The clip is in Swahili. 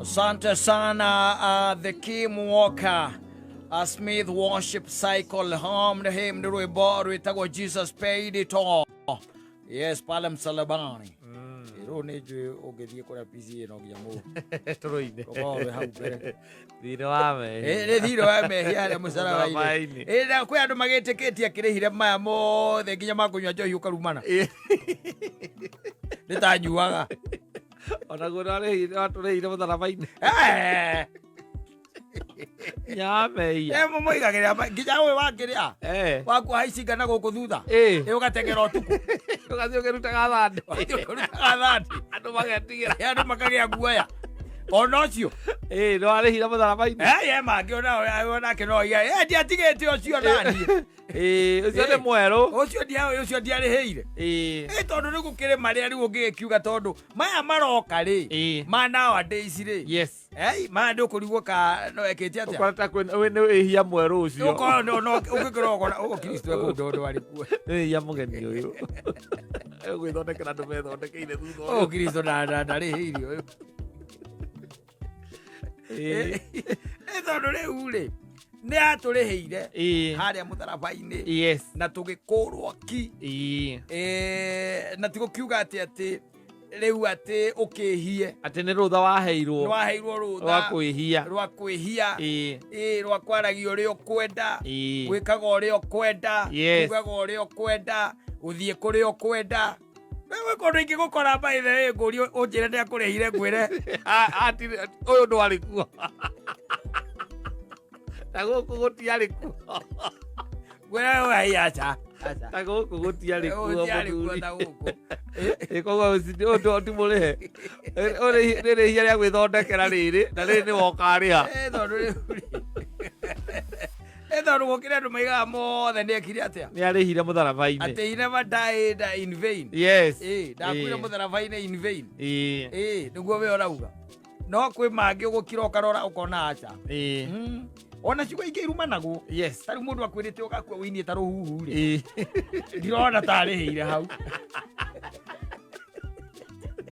Asante sana the Kim Walker Smith Worship Cycle Home him the rwimbo rwitagwo Jesus Paid It All. Yes, pale msalabani. Iro ni jwe ogethie kora PC no nginya mu. Turuine. Ko hau mbere. Thiro wame. Thiro wame hiare musarabaini. Na kwe andu magiteketia kirihire maya mothe nginya makunywa njohi ukarumana. Nitanyuaga. Ona gurare waturehire mutharabaini. Nyame ya. Mumo igagira nginya we wakiria. Waku haicinga na guku thutha. Ugatengera utuku. Ugathio gerutaga thandi. Gerutaga thandi. Andu magetigira. Andu makagia guoya. Ona ucio. No arehire mutharabaini. Ye mangi ona kino ya. Ndiatigite ucio nani. Ucio ni mweru. Ucio ndiariheire. Tondu ni gukire maria riu ungikiuga tondu maya maroka ri. Ma nowadays ri. Yes. Ma ndu kurigwo ka no ekete atia. Ukorata kwene ehia mweru ucio. No ukikiro ugo Kristo eko ndondo ari ku. Ya mugeni uyu. Gwithondekera andu methondekeire thutha. O Kristo ndariheire uyu. Tondu riu ri ni aturiheire haria mutharabai-ini. Yes. Na tugikurwo ki. Na tigukiuga ati riu ati ukihie ati ni rutha waheirwo rutha rwa kwihia rwa kwaragia uria ukwenda gwikaga uria ukwenda kugaga uria ukwenda uthie kuria ukwenda. Wewe kondo ingi gukora by the way nguri unjire ndi akurehire ngwire ati uyu ndwari kuo ta guku gutiari kuo wewe aiacha ta guku gutiari kuo muthuri koguo undu timurihe riri hia ria gwithondekera riri na riri ni woka riha tondu gukire andu maigaga mothe ni ekire atia ni arihire mutharabai-ini ati he never died in vain. Yes. Ndakuire mutharabai-ini in vain. Niguo we urauga no kwi mangi ugukira ukarora ukona acha. Ona ciugo ingĩ irumanagu. Yes. Tari mundu akwirite ugakua winie ta ruhuhu ri. Ndirona tarihire hau.